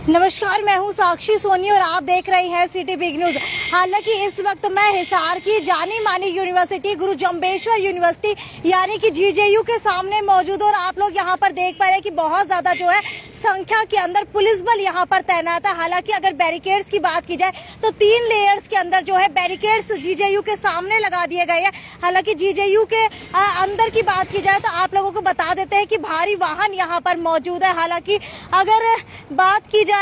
नमस्कार, मैं हूं साक्षी सोनी और आप देख रहे हैं सिटी बिग न्यूज। हालांकि इस वक्त मैं हिसार की जानी मानी यूनिवर्सिटी गुरु जम्बेश्वर यूनिवर्सिटी यानी कि जीजेयू के सामने मौजूद और आप लोग यहां पर देख पा रहे हैं कि बहुत ज़्यादा जो है संख्या के अंदर पुलिस बल यहां पर तैनात है। हालांकि अगर बैरिकेड्स की बात की जाए तो 3 लेयर्स के अंदर जो है बैरिकेड्स जीजेयू के सामने लगा दिए गए हैं। हालांकि जीजेयू के अंदर की बात की जाए तो आप लोगों को बता देते हैं कि भारी वाहन यहाँ पर मौजूद है। हालांकि अगर बात की जाए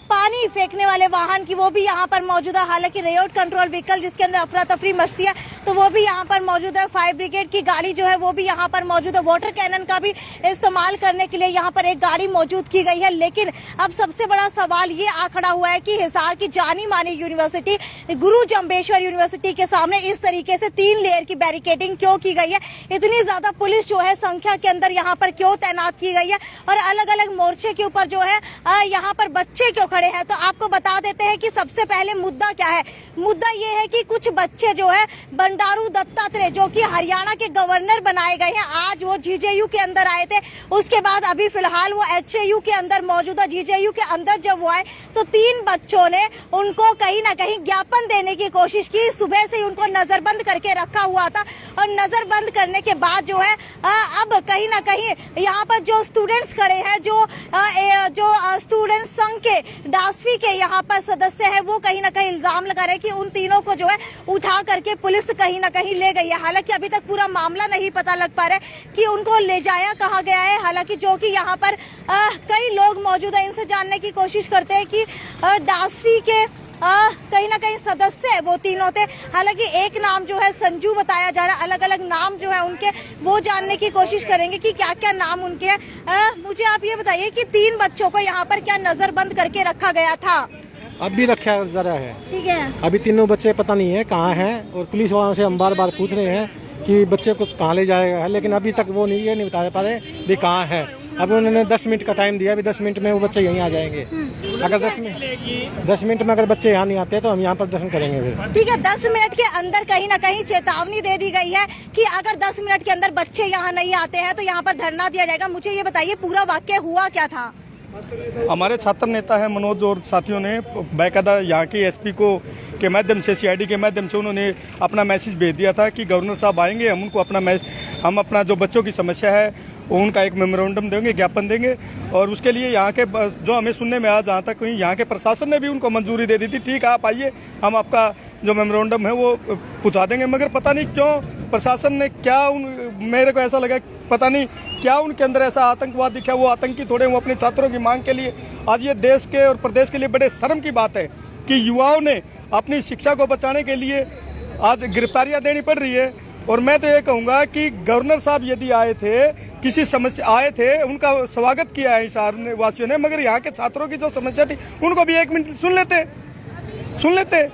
पानी फेंकने वाले वाहन की, वो भी यहाँ पर मौजूद है। हालांकि रेयोट कंट्रोल व्हीकल जिसके अंदर अफरा तफरी मचती है तो वो भी यहाँ पर मौजूद है। फायर ब्रिगेड की गाड़ी जो है वो भी यहाँ पर मौजूद है। वाटर कैनन का भी इस्तेमाल करने के लिए यहाँ पर एक गाड़ी मौजूद की गई है। लेकिन अब सबसे बड़ा सवाल ये आ खड़ा हुआ है कि हिसार की जानी मानी यूनिवर्सिटी गुरु जम्बेश्वर यूनिवर्सिटी के सामने इस तरीके से 3 लेयर की बैरिकेडिंग क्यों की गई है, इतनी ज्यादा पुलिस जो है संख्या के अंदर यहाँ पर क्यों तैनात की गई है और अलग अलग मोर्चे के ऊपर जो है यहाँ पर बच्चे क्यों खड़े हैं। तो आपको बता देते हैं कि सबसे पहले मुद्दा क्या है। मुद्दा ये है कि कुछ बच्चे जो है बंडारू दत्तात्रेय जो कि हरियाणा के गवर्नर बनाए गए हैं, आज वो जीजेयू के अंदर आए थे। उसके बाद अभी फिलहाल वो एचएयू के अंदर मौजूद है। जीजेयू के अंदर जब वो आए तो 3 बच्चों ने उनको कहीं ना कहीं ज्ञापन देने की कोशिश की। सुबह से ही उनको नजरबंद करके रखा हुआ था और नजरबंद करने के बाद जो है अब कहीं ना कहीं यहाँ पर जो स्टूडेंट्स खड़े हैं, जो स्टूडेंट संघ के डासवी के यहाँ पर सदस्य हैं, वो कहीं ना कहीं इल्जाम लगा रहे हैं कि उन तीनों को जो है उठा करके पुलिस कहीं ना कहीं ले गई है। हालांकि अभी तक पूरा मामला नहीं पता लग पा रहा है कि उनको ले जाया कहाँ गया है। हालांकि जो कि यहाँ पर कई लोग मौजूद हैं, इनसे जानने की कोशिश करते हैं कि डासवी के कहीं ना कहीं सदस्य है वो तीनों थे। हालांकि एक नाम जो है संजू बताया जा रहा है, अलग अलग नाम जो है उनके वो जानने की कोशिश करेंगे कि क्या क्या नाम उनके हैं। मुझे आप ये बताइए कि 3 बच्चों को यहाँ पर क्या नजरबंद करके रखा गया था? अब भी रखा जरा है, ठीक है। अभी तीनों बच्चे पता नहीं है कहाँ हैं और पुलिस वालों से हम बार बार पूछ रहे हैं कि बच्चे को कहाँ ले जाएगा, लेकिन अभी तक वो नहीं बता पा रहे भी कहाँ है। अब उन्होंने 10 मिनट का टाइम दिया, अभी 10 मिनट में वो बच्चे यहीं आ जाएंगे। अगर 10 मिनट में अगर बच्चे यहाँ नहीं आते तो हम यहाँ पर दर्शन करेंगे फिर। ठीक है, 10 मिनट के अंदर कहीं ना कहीं चेतावनी दे दी गई है कि अगर 10 मिनट के अंदर बच्चे यहाँ नहीं आते हैं तो यहाँ पर धरना दिया जाएगा। मुझे ये बताइए पूरा वाक्य हुआ क्या था? हमारे छात्र नेता है मनोज और साथियों ने बाकायदा यहाँ के एसपी को के माध्यम से, सीआईडी के माध्यम से उन्होंने अपना मैसेज भेज दिया था कि गवर्नर साहब आएंगे, हम उनको अपना जो बच्चों की समस्या है उनका एक मेमोरेंडम देंगे, ज्ञापन देंगे। और उसके लिए यहाँ के जो हमें सुनने में आया, जहाँ तक कहीं यहाँ के प्रशासन ने भी उनको मंजूरी दे दी थी, ठीक है आप आइए, हम आपका जो मेमोरेंडम है वो पहुँचा देंगे। मगर पता नहीं क्यों प्रशासन ने मेरे को ऐसा लगा पता नहीं क्या उनके अंदर ऐसा आतंकवाद दिखा, वो आतंकी थोड़े वो अपने छात्रों की मांग के लिए। आज ये देश के और प्रदेश के लिए बड़े शर्म की बात है कि युवाओं ने अपनी शिक्षा को बचाने के लिए आज गिरफ्तारियां देनी पड़ रही है। और मैं तो ये कहूँगा कि गवर्नर साहब यदि आए थे, किसी समस्या आए थे, उनका स्वागत किया है हिसार वासियों ने, मगर यहाँ के छात्रों की जो समस्या थी उनको भी 1 मिनट सुन लेते।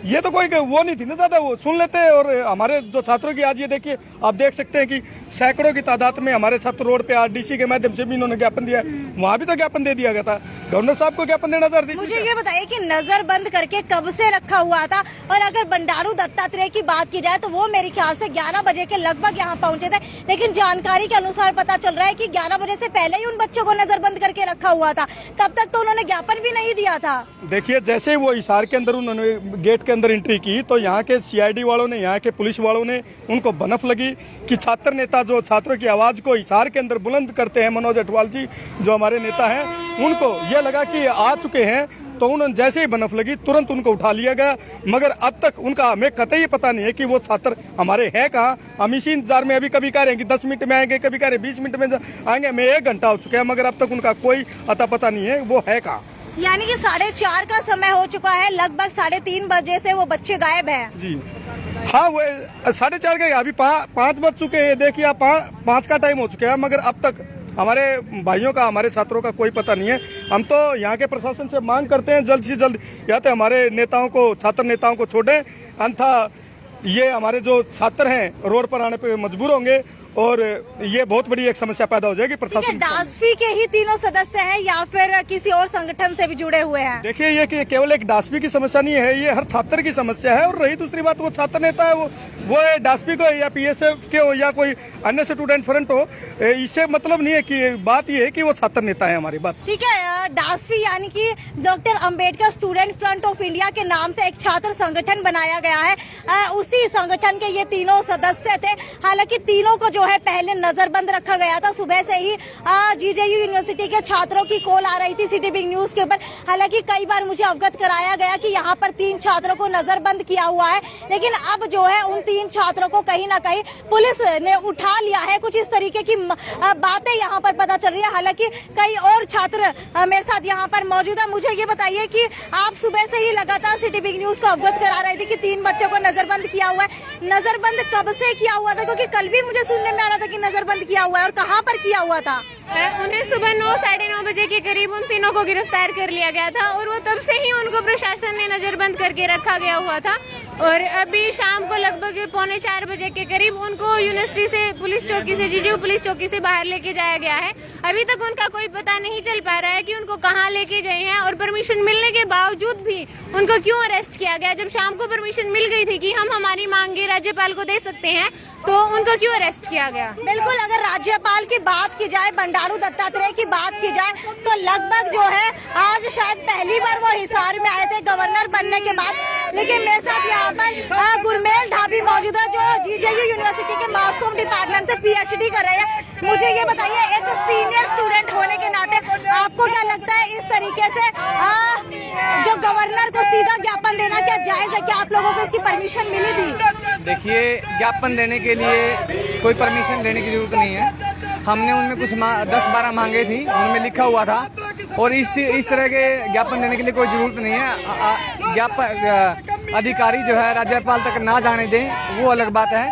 ये तो कोई वो नहीं थी ना ज़्यादा, वो सुन लेते। और हमारे जो छात्रों की आज ये देखिए, आप देख सकते हैं कि सैकड़ों की तादाद में हमारे छात्र रोड पे आरडीसी के माध्यम से भी इन्होंने ज्ञापन दिया। वहाँ भी तो ज्ञापन दे दिया गया था, गवर्नर साहब को ज्ञापन देना था। मुझे ये बताइए कि नजरबंद करके कब से रखा हुआ था? और अगर बंडारू दत्तात्रेय की बात की जाए तो वो मेरे ख्याल से 11 बजे के लगभग यहाँ पहुंचे थे, लेकिन जानकारी के अनुसार पता चल रहा है कि 11 बजे से पहले ही उन बच्चों को नजरबंद करके रखा हुआ था। तब तक तो उन्होंने ज्ञापन भी नहीं दिया था। देखिए, जैसे वो हिसार के अंदर उन्होंने गेट के अंदर एंट्री की तो यहाँ के सीआईडी वालों ने, यहाँ के पुलिस वालों ने उनको भनक लगी कि छात्र नेता जो छात्रों की आवाज़ को हिसार के अंदर बुलंद करते हैं, मनोज अठवाल जी जो हमारे नेता हैं, उनको ये लगा कि आ चुके हैं, तो उन्होंने जैसे ही भनक लगी तुरंत उनको उठा लिया गया। मगर अब तक उनका हमें कतई पता नहीं है कि वो छात्र हमारे हैं कहाँ। हम इसी इंतजार में अभी कभी कह रहे हैं कि 10 मिनट में आएंगे, कभी कह रहे 20 मिनट में आएंगे, हमें 1 घंटा हो चुका है, मगर अब तक उनका कोई अता पता नहीं है वो है कहाँ। यानी कि 4:30 का समय हो चुका है, लगभग 3:30 बजे से वो बच्चे गायब हैं। जी हाँ, वो 4:30 के अभी 5 बज चुके हैं। देखिए आप 5 का टाइम हो चुका है, मगर अब तक हमारे भाइयों का, हमारे छात्रों का कोई पता नहीं है। हम तो यहाँ के प्रशासन से मांग करते हैं जल्द से जल्द या तो हमारे नेताओं को, छात्र नेताओं को छोड़ें, अन्यथा ये हमारे जो छात्र हैं रोड पर आने पे मजबूर होंगे और ये बहुत बड़ी एक समस्या पैदा हो जाएगी प्रशासन। डासफी के ही तीनों सदस्य हैं या फिर किसी और संगठन से भी जुड़े हुए हैं? देखिए, ये कि केवल एक डासपी की समस्या नहीं है, ये हर छात्र की समस्या है। और रही दूसरी बात, वो छात्र नेता है, वो डासपी को या पीएसएफ के हो या कोई अन्य स्टूडेंट फ्रंट हो, इससे मतलब नहीं है। कि बात ये है कि वो छात्र नेता है हमारे, बस। ठीक है, डासफी यानी कि doctor Ambedkar student front of India के नाम से एक छात्र संगठन बनाया गया है। उसी संगठन के ये तीनों सदस्य थे। हालांकि तीनों को जो है पहले नजरबंद रखा गया था। सुबह से ही जीजेयू यूनिवर्सिटी के छात्रों की कॉल आ रही थी सिटी बिग न्यूज के ऊपर। हालांकि कई बार मुझे अवगत कराया गया कि यहाँ पर 3 छात्रों को नजरबंद किया हुआ है, लेकिन अब जो है उन 3 छात्रों को कहीं ना कहीं पुलिस ने उठा लिया है। कुछ इस तरीके की बातें यहाँ पर पता चल रही है। हालांकि कई और छात्र मेरे साथ यहाँ पर मौजूद है। मुझे ये बताइए कि आप सुबह से ही लगातार सिटी बिग न्यूज को अवगत करा रहे थे कि 3 बच्चों को नजरबंद किया हुआ है। नजरबंद कब से किया हुआ था? क्योंकि कल भी मुझे सुनने में आ रहा था कि नजरबंद किया हुआ है, और कहाँ पर किया हुआ था? उन्हें सुबह 9 साढ़े 9 बजे के करीब उन तीनों को गिरफ्तार कर लिया गया था, और वो तब से ही उनको प्रशासन ने नजरबंद करके रखा गया हुआ था। और अभी शाम को लगभग 3:45 बजे के करीब उनको यूनिवर्सिटी से पुलिस चौकी से जीजेयू पुलिस चौकी से बाहर लेके जाया गया है। अभी तक उनका कोई पता नहीं चल पा रहा है कि उनको कहाँ लेके गए हैं, और परमिशन मिलने के बावजूद भी उनको क्यों अरेस्ट किया गया। जब शाम को परमिशन मिल गई थी कि हम हमारी मांगे राज्यपाल को दे सकते हैं, तो उनको क्यों अरेस्ट किया गया? बिल्कुल, अगर राज्यपाल की बात की जाए, बंडारू दत्तात्रेय की बात की जाए, तो लगभग जो है आज शायद पहली बार वो हिसार में आए थे गवर्नर बनने के बाद। लेकिन मेरे साथ यहाँ पर गुरमेल ढाबी मौजूद है, जो जीजेयू यूनिवर्सिटी के मास कॉम डिपार्टमेंट से पीएचडी कर रहे हैं। मुझे ये बताइए, एक सीनियर स्टूडेंट होने के नाते आपको क्या लगता है इस तरीके से जो गवर्नर को सीधा ज्ञापन देना क्या जायज है? क्या आप लोगों को इसकी परमिशन मिली थी? देखिए, ज्ञापन देने के लिए कोई परमिशन लेने की जरूरत नहीं है। हमने उनमें कुछ 10-12 मांगे थी, उनमें लिखा हुआ था, और इस तरह के ज्ञापन देने के लिए कोई जरूरत नहीं है। ज्ञापन अधिकारी जो है राज्यपाल तक ना जाने दें, वो अलग बात है।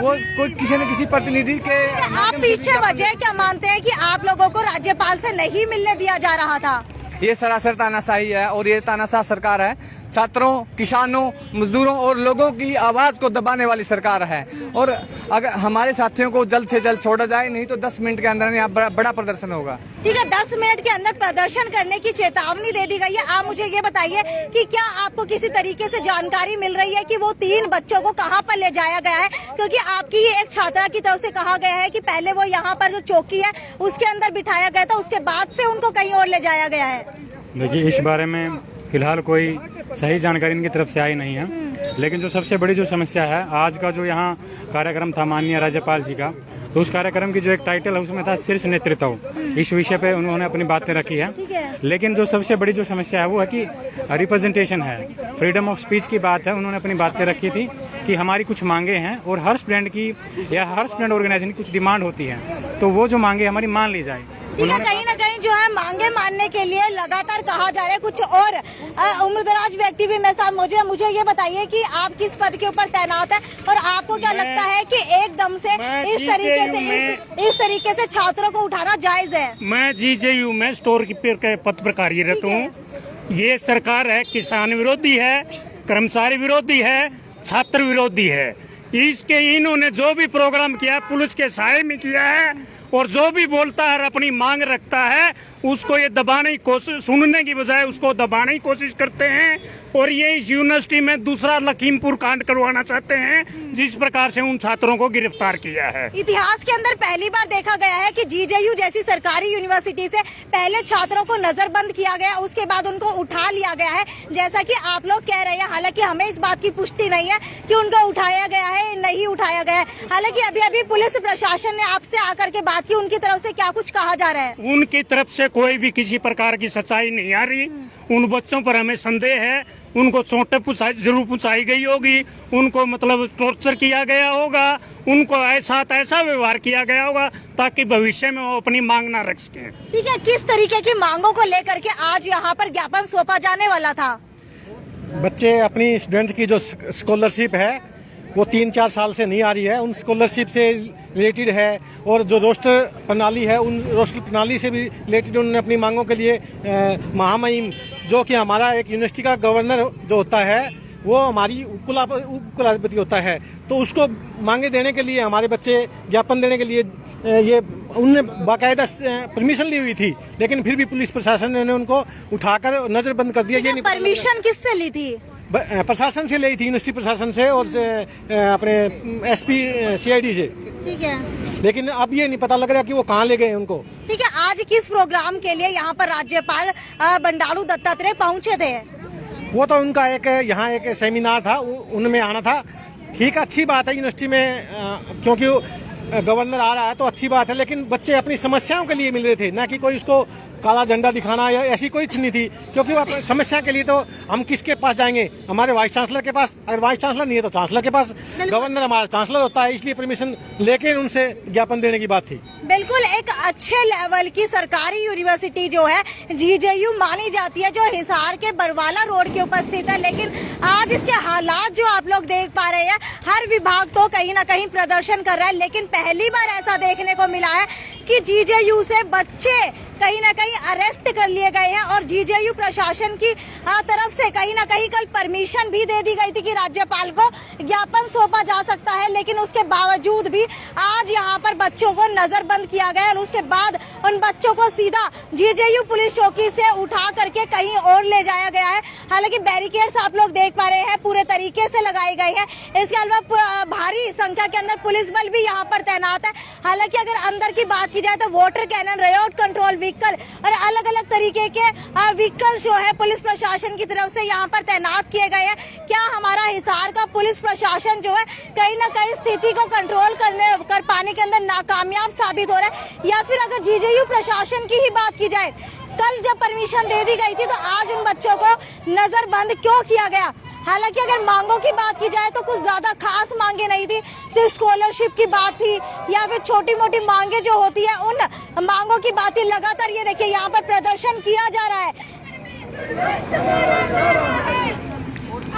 वो कोई किसी न किसी प्रतिनिधि के आप पीछे वजह क्या मानते हैं कि आप लोगों को राज्यपाल से नहीं मिलने दिया जा रहा था? ये सरासर तानाशाही है, और ये तानाशाह सरकार है। छात्रों, किसानों, मजदूरों और लोगों की आवाज को दबाने वाली सरकार है। और अगर हमारे साथियों को जल्द से जल्द छोड़ा जाए, नहीं तो 10 मिनट के अंदर यहाँ बड़ा प्रदर्शन होगा। ठीक है, 10 मिनट के अंदर प्रदर्शन करने की चेतावनी दे दी गई है। आप मुझे ये बताइए कि क्या आपको किसी तरीके से जानकारी मिल रही है कि वो 3 बच्चों को कहाँ पर ले जाया गया है? क्योंकि आपकी ही एक छात्रा की तरफ से कहा गया है कि पहले वो यहाँ पर जो चौकी है उसके अंदर बिठाया गया था, उसके बाद से उनको कहीं और ले जाया गया है। देखिए, इस बारे में फिलहाल कोई सही जानकारी इनकी तरफ से आई नहीं है। लेकिन जो सबसे बड़ी जो समस्या है, आज का जो यहाँ कार्यक्रम था माननीय राज्यपाल जी का, तो उस कार्यक्रम की जो एक टाइटल है उसमें था शीर्ष नेतृत्व। इस विषय पे उन्होंने अपनी बातें रखी है। लेकिन जो सबसे बड़ी जो समस्या है वो है कि रिप्रेजेंटेशन है, फ्रीडम ऑफ स्पीच की बात है। उन्होंने अपनी बातें रखी थी कि हमारी कुछ मांगे हैं, और हर स्टूडेंट की या हर स्टूडेंट ऑर्गेनाइजेशन की कुछ डिमांड होती है, तो वो जो मांगे हमारी मान ली जाए। ठीक है, कहीं ना कहीं जो है मांगे मानने के लिए लगातार कहा जा रहा है। कुछ और उम्रदराज व्यक्ति भी मेरे साथ मौजूद है। मुझे ये बताइए कि आप किस पद के ऊपर तैनात है, और आपको क्या लगता है कि एकदम से इस तरीके से छात्रों को उठाना जायज है? मैं जीजेयू में स्टोर कीपर के पद पर कार्यरत हूँ। ये सरकार है किसान विरोधी है, कर्मचारी विरोधी है, छात्र विरोधी है। इसके इन्होंने जो भी प्रोग्राम किया पुलिस के साए में किया है, और जो भी बोलता है अपनी मांग रखता है उसको ये दबाने की कोशिश, सुनने की बजाय उसको दबाने की कोशिश करते हैं। और ये इस यूनिवर्सिटी में दूसरा लखीमपुर कांड करवाना चाहते हैं, जिस प्रकार से उन छात्रों को गिरफ्तार किया है। इतिहास के अंदर पहली बार देखा गया है कि जीजेयू जैसी सरकारी यूनिवर्सिटी से पहले छात्रों को नजरबंद किया गया, उसके बाद उनको उठा लिया गया है, जैसा कि आप लोग कह रहे हैं। हालांकि हमें इस बात की पुष्टि नहीं है कि उनको उठाया गया है, नहीं उठाया गया है। हालांकि अभी पुलिस प्रशासन ने आपसे आकर के बात की, उनकी तरफ से क्या कुछ कहा जा रहा है? उनकी तरफ से कोई भी किसी प्रकार की सच्चाई नहीं आ रही। उन बच्चों पर हमें संदेह है, उनको चोटें जरूर पहुंचाई गई होगी, उनको मतलब टॉर्चर किया गया होगा, उनको ऐसा व्यवहार किया गया होगा ताकि भविष्य में वो अपनी मांग ना रख सके। ठीक है, किस तरीके की मांगों को लेकर के आज यहाँ पर ज्ञापन सौंपा जाने वाला था? बच्चे अपनी स्टूडेंट की जो स्कॉलरशिप है वो 3-4 साल से नहीं आ रही है, उन स्कॉलरशिप से रिलेटेड है। और जो रोस्टर प्रणाली है, उन रोस्टर प्रणाली से भी रिलेटेड उन्होंने अपनी मांगों के लिए महामहिम, जो कि हमारा एक यूनिवर्सिटी का गवर्नर जो होता है, वो हमारी उपकुलाधिपति होता है, तो उसको मांगे देने के लिए, हमारे बच्चे ज्ञापन देने के लिए ये उनने बाकायदा परमिशन ली हुई थी, लेकिन फिर भी पुलिस प्रशासन ने उनको उठाकर नजरबंद कर दिया। ये नहीं परमिशन किससे ली थी? प्रशासन से ली थी, यूनिवर्सिटी प्रशासन से और अपने एसपी सीआईडी से। ठीक है, लेकिन अब ये नहीं पता लग रहा कि वो कहाँ ले गए उनको। ठीक है, आज किस प्रोग्राम के लिए यहाँ पर राज्यपाल बंडारू दत्तात्रेय पहुँचे थे? वो तो उनका एक यहाँ एक सेमिनार था, उनमें आना था। ठीक, अच्छी बात है यूनिवर्सिटी में, क्योंकि गवर्नर आ रहा है तो अच्छी बात है, लेकिन बच्चे अपनी समस्याओं के लिए मिल रहे थे, ना कि कोई उसको काला झंडा दिखाना या ऐसी कोई चीज नहीं थी। क्योंकि वो अपनी समस्या के लिए, तो हम किसके पास जाएंगे? हमारे वाइस चांसलर के पास। अगर वाइस चांसलर नहीं है तो चांसलर के पास। गवर्नर हमारा चांसलर होता है, इसलिए परमिशन लेके उनसे ज्ञापन देने की बात थी। बिल्कुल, एक अच्छे लेवल की सरकारी यूनिवर्सिटी जो है जीजेयू मानी जाती है, जो हिसार के बरवाला रोड के ऊपर स्थित है। लेकिन आज इसके हालात जो आप लोग देख पा रहे हैं, हर विभाग तो कहीं ना कहीं प्रदर्शन कर रहा है, लेकिन पहली बार ऐसा देखने को मिला है कि जीजेयू से बच्चे कहीं ना कहीं अरेस्ट कर लिए गए हैं और जीजेयू प्रशासन की तरफ से कहीं ना कहीं कल परमिशन भी दे दी गई थी कि राज्यपाल को ज्ञापन सौंपा जा सकता है, लेकिन उसके बावजूद भी आज यहाँ पर बच्चों को नजरबंद किया गया और उसके बाद उन बच्चों को सीधा जीजेयू पुलिस चौकी से उठा करके कहीं और ले जाया गया है। हालांकि बैरिकेड्स आप लोग देख पा रहे हैं पूरे तरीके से लगाए गए हैं। इसके अलावा भारी संख्या के अंदर पुलिस बल भी यहाँ पर तैनात है। हालांकि अगर अंदर की बात की जाए तो वाटर कैनन, रेयोट कंट्रोल व्हीकल और अलग अलग तरीके के व्हीकल जो है पुलिस प्रशासन की तरफ से यहाँ पर तैनात किए गए हैं। क्या हमारा हिसार का पुलिस प्रशासन जो है कहीं ना कहीं स्थिति को कंट्रोल कर पाने के अंदर नाकामयाब साबित हो रहा है, या फिर अगर जीजेयू प्रशासन की ही बात की जाए, कल जब परमिशन दे दी गई थी तो आज उन बच्चों को नजरबंद क्यों किया गया? हालांकि अगर मांगों की बात की जाए तो कुछ ज्यादा खास मांगे नहीं थी, सिर्फ स्कॉलरशिप की बात थी या फिर छोटी मोटी मांगे जो होती है उन मांगों की बात थी। लगातार ये देखिए यहाँ पर प्रदर्शन किया जा रहा है।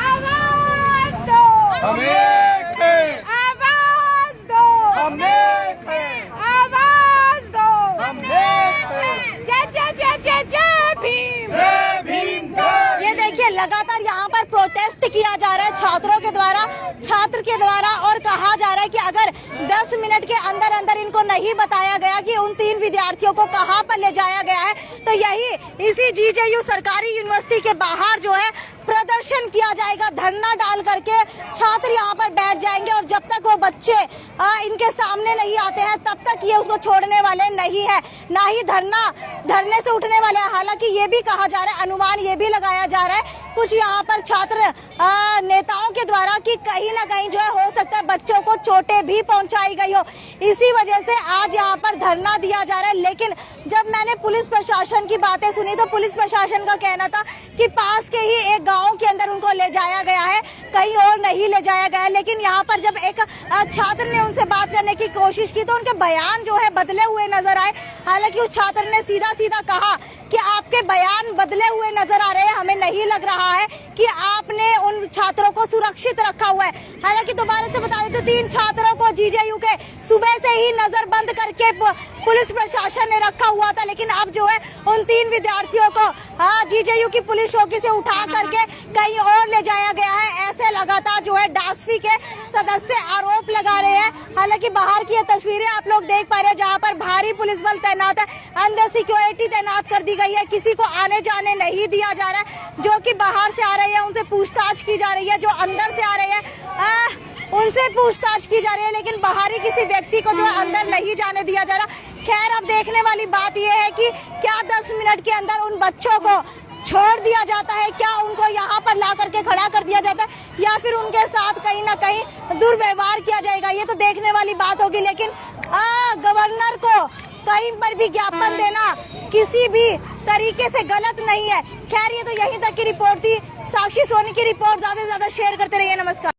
आवाज दो, हम एक हैं, आवाज दो, हम एक हैं, आवाज दो, हम एक हैं। जय जय जय जय जय भीम, जय भीम, जय ये देखिए लगातार यहाँ पर प्रोटेस्ट किया जा रहा है छात्रों के द्वारा, छात्र के द्वारा, और कहा जा रहा है कि अगर 10 मिनट के अंदर अंदर इनको नहीं बताया गया कि उन 3 विद्यार्थियों को कहाँ पर ले जाया गया है, तो यही इसी जीजेयू सरकारी यूनिवर्सिटी के बाहर जो है प्रदर्शन किया जाएगा। धरना डाल करके छात्र यहाँ पर बैठ जाएंगे और जब तक वो बच्चे इनके सामने नहीं आते हैं तब तक ये उसको छोड़ने वाले नहीं है, ना ही धरने से उठने वाले हैं। हालांकि ये भी कहा जा रहा है, अनुमान ये भी लगाया जा रहा है कुछ यहाँ पर छात्र नेताओं के द्वारा कि कहीं ना कहीं जो है हो सकता है बच्चों को चोटें भी पहुंचाई गई हो, इसी वजह से आज यहाँ पर धरना दिया जा रहा है। लेकिन जब मैंने पुलिस प्रशासन की बातें सुनी तो पुलिस प्रशासन का कहना था कि पास के ही एक गांव के अंदर उनको ले जाया गया है, कहीं और नहीं ले जाया गया है। लेकिन यहाँ पर जब एक छात्र ने उनसे बात करने की कोशिश की तो उनके बयान जो है बदले हुए नजर आए। हालांकि उस छात्र ने सीधा सीधा कहा कि आपके बयान बदले हुए नजर आ रहे हैं, हमें नहीं लग रहा है कि आपने उन छात्रों को सुरक्षित रखा हुआ है। हालांकि दोबारा से बता दें तो 3 छात्रों को जीजेयू के सुबह से ही नजरबंद करके पुलिस प्रशासन ने रखा हुआ था, लेकिन अब जो है उन 3 विद्यार्थियों को जीजेयू की पुलिस चौकी से उठा करके कहीं और ले जाया गया है। ऐसे लगातार जो है डासफी के सदस्य आरोप लगा रहे हैं। हालांकि बाहर की ये तस्वीरें आप लोग देख पा रहे हैं जहाँ पर भारी पुलिस बल तैनात है, अंदर सिक्योरिटी तैनात कर दी गई है, किसी को आने जाने नहीं दिया जा रहा है। जो कि बाहर से आ रहे हैं उनसे पूछताछ की जा रही है, जो अंदर से आ रहे हैं उनसे पूछताछ की जा रही है, लेकिन बाहरी किसी व्यक्ति को जो अंदर नहीं जाने दिया जा रहा। खैर, अब देखने वाली बात यह है कि क्या 10 मिनट के अंदर उन बच्चों को छोड़ दिया जाता है, क्या उनको यहाँ पर ला करके खड़ा कर दिया जाता है, या फिर उनके साथ कहीं ना कहीं दुर्व्यवहार किया जाएगा, ये तो देखने वाली बात होगी। लेकिन गवर्नर को कहीं पर भी ज्ञापन देना किसी भी तरीके से गलत नहीं है। खैर, ये तो यहीं तक की रिपोर्ट थी। साक्षी सोनी की रिपोर्ट ज्यादा से ज्यादा शेयर करते रहिए। नमस्कार।